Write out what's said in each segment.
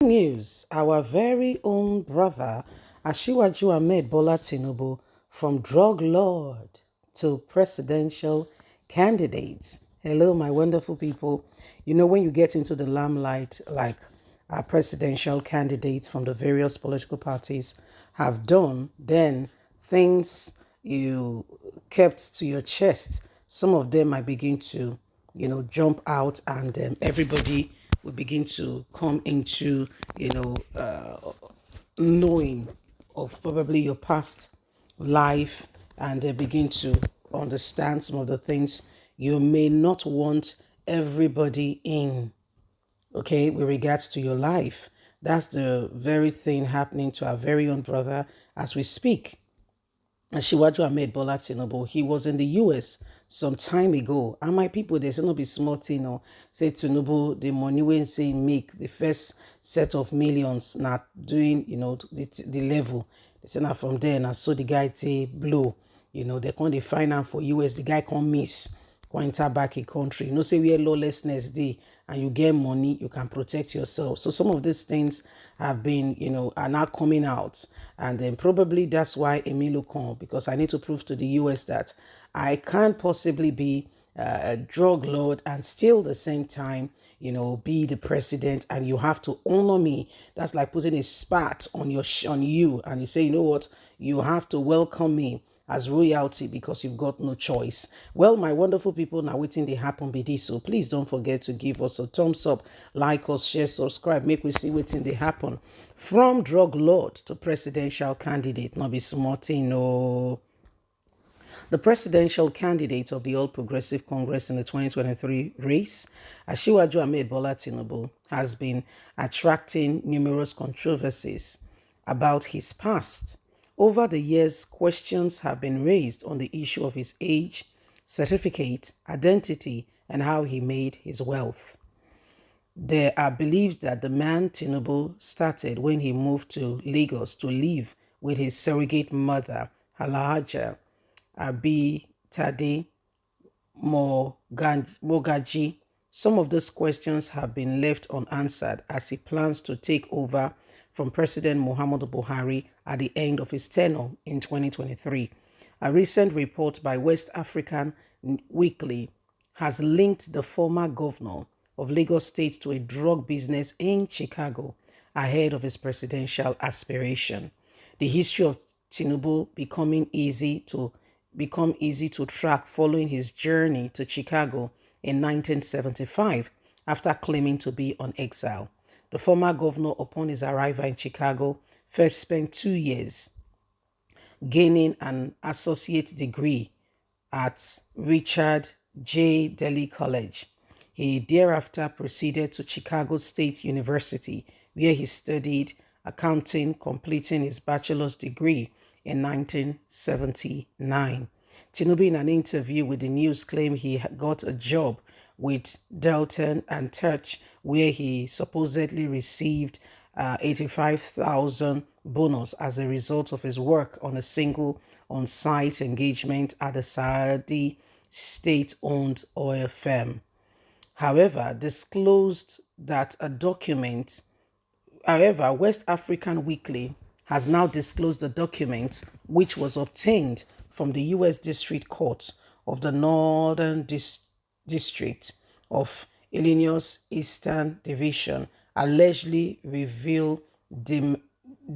News, our very own brother, Asiwaju Ahmed Bola Tinubu, from drug lord to presidential candidates. Hello, my wonderful people. You know, when you get into the limelight, like our presidential candidates from the various political parties have done, then things you kept to your chest, some of them might begin to, jump out, and everybody will begin to come into, knowing of probably your past life, and they begin to understand some of the things you may not want everybody in, okay, with regards to your life. That's the very thing happening to our very own brother as we speak. Asiwaju Ahmed Bola Tinubu, he was in the US some time ago. And my people, there's going to be small thing, say Tinubu, the money when say make the first set of millions, not doing, the level. They say now from there, and so the guy say blow, they can't find out for US, the guy can't miss. Go enter back a country. Say where lawlessness day and you get money, you can protect yourself. So some of these things have been, are now coming out. And then probably that's why Emilio come, because I need to prove to the US that I can't possibly be a drug lord and still the same time, be the president, and you have to honor me. That's like putting a spat on you, and you say, you know what, you have to welcome me as royalty because you've got no choice. Well, my wonderful people, now waiting they happen be this, so please don't forget to give us a thumbs up, like us, share, subscribe, make we see waiting they happen. From drug lord to presidential candidate, not be smarting, no. The presidential candidate of the All Progressive Congress in the 2023 race, Asiwaju Ahmed Bola Tinubu, has been attracting numerous controversies about his past. Over the years, questions have been raised on the issue of his age, certificate, identity, and how he made his wealth. There are beliefs that the man Tinubu started when he moved to Lagos to live with his surrogate mother, Alhaja Abi Tade Mogaji. Some of these questions have been left unanswered as he plans to take over from President Muhammadu Buhari at the end of his tenure in 2023. A recent report by West African Weekly has linked the former governor of Lagos State to a drug business in Chicago ahead of his presidential aspiration. The history of Tinubu become easy to track following his journey to Chicago in 1975 after claiming to be on exile. The former governor, upon his arrival in Chicago, first spent 2 years gaining an associate degree at Richard J. Delhi College. He thereafter proceeded to Chicago State University, where he studied accounting, completing his bachelor's degree in 1979. Tinubu, in an interview with the news, claimed he got a job with Dalton and Touch, where he supposedly received 85,000 bonus as a result of his work on a single on-site engagement at the Saudi state-owned oil firm. However, West African Weekly has now disclosed the document which was obtained from the U.S. District Court of the Northern District of Illinois Eastern Division allegedly reveal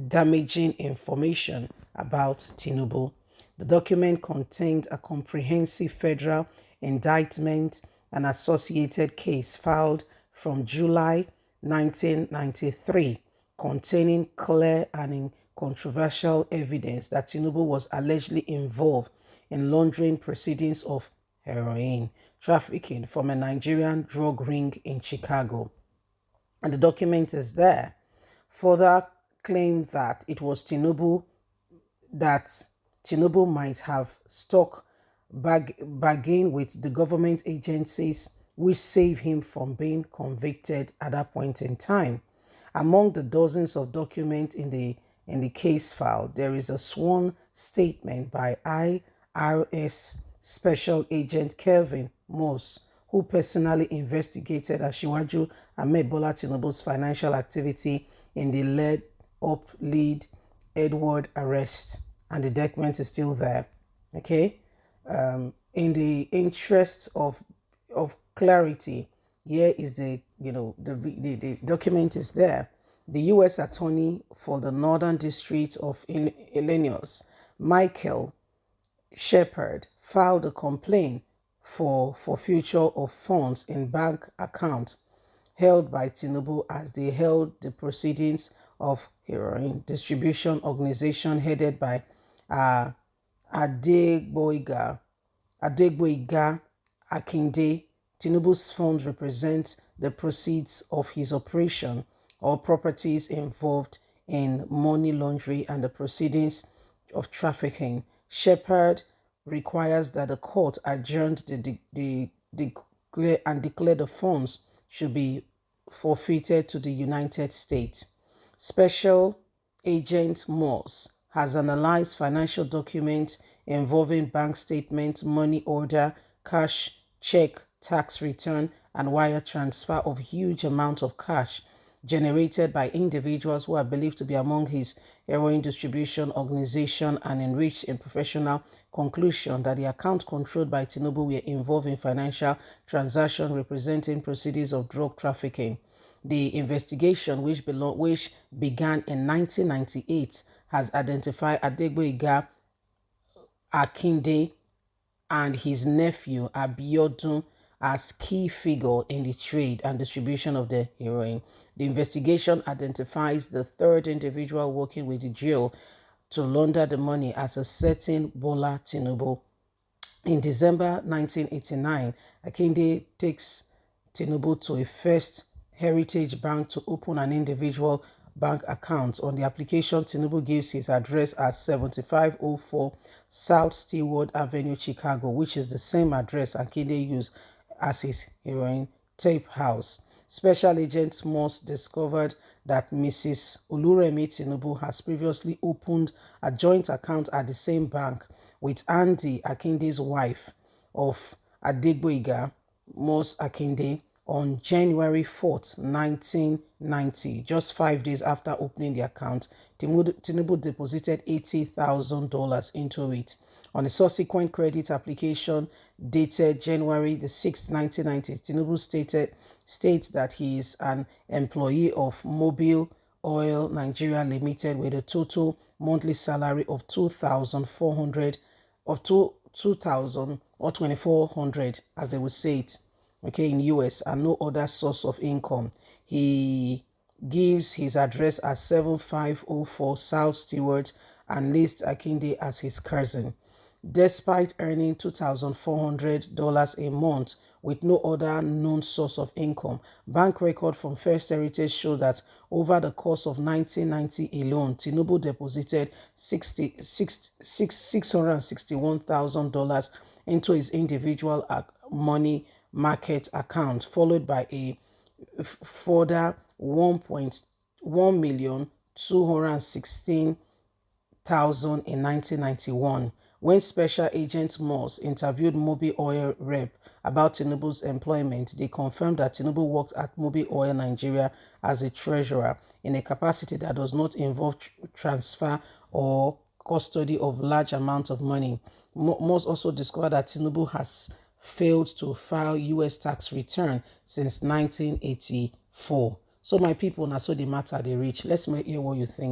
damaging information about Tinubu. The document contained a comprehensive federal indictment and associated case filed from July 1993, containing clear and controversial evidence that Tinubu was allegedly involved in laundering proceedings of heroin trafficking from a Nigerian drug ring in Chicago. And the document is there. Further claimed that it was Tinubu might have struck bargain with the government agencies which saved him from being convicted at that point in time. Among the dozens of documents in the case file, there is a sworn statement by IRS Special Agent Kelvin Moss, who personally investigated Asiwaju Ahmed Bola Tinubu's financial activity in the lead Edward arrest, and the document is still there. Okay, in the interest of clarity, here is the document is there. The U.S. Attorney for the Northern District of Illinois, Michael Shepard, filed a complaint for forfeiture of funds in bank accounts held by Tinubu as they held the proceedings of heroin distribution organization headed by uh, Adegboyega Akinde. Tinubu's funds represent the proceeds of his operation or properties involved in money laundering and the proceedings of trafficking. Shepard requires that the court adjourn declare the funds should be forfeited to the United States. Special Agent Morse has analyzed financial documents involving bank statements, money order, cash, check, tax return, and wire transfer of huge amounts of cash generated by individuals who are believed to be among his heroin distribution organization, and enriched in professional conclusion that the accounts controlled by Tinubu were involved in financial transactions representing proceeds of drug trafficking. The investigation, which began in 1998, has identified Adegboyega Akinde and his nephew Abiodun as key figure in the trade and distribution of the heroin. The investigation identifies the third individual working with the jail to launder the money as a certain Bola Tinubu. In December 1989, Akinde takes Tinubu to a First Heritage Bank to open an individual bank account. On the application, Tinubu gives his address as 7504 South Stewart Avenue, Chicago, which is the same address Akinde used as his heroin tape house. Special Agent Morse discovered that Mrs. Oluremi Tinubu has previously opened a joint account at the same bank with Andy Akinde's wife of Adegboyega, Morse Akinde, on January 4th, 1990. Just 5 days after opening the account, Tinubu deposited $80,000 into it. On a subsequent credit application dated January the 6th, 1990, Tinubu states that he is an employee of Mobile Oil Nigeria Limited with a total monthly salary of 2,400 of 2,000 or 2,400, as they would say it, okay, in US, and no other source of income. He gives his address as 7504 South Stewart and lists Akinde as his cousin. Despite earning $2,400 a month with no other known source of income, bank record from First Heritage show that over the course of 1990 alone, Tinubu deposited $661,000 into his individual money market account, followed by a further 1,216,000 in 1991. When Special Agent Morse interviewed Mobil Oil rep about Tinubu's employment, they confirmed that Tinubu worked at Mobil Oil Nigeria as a treasurer in a capacity that does not involve transfer or custody of large amounts of money. Morse also discovered that Tinubu has failed to file U.S. tax return since 1984. So my people, now so the matter they reach. Let's hear what you think.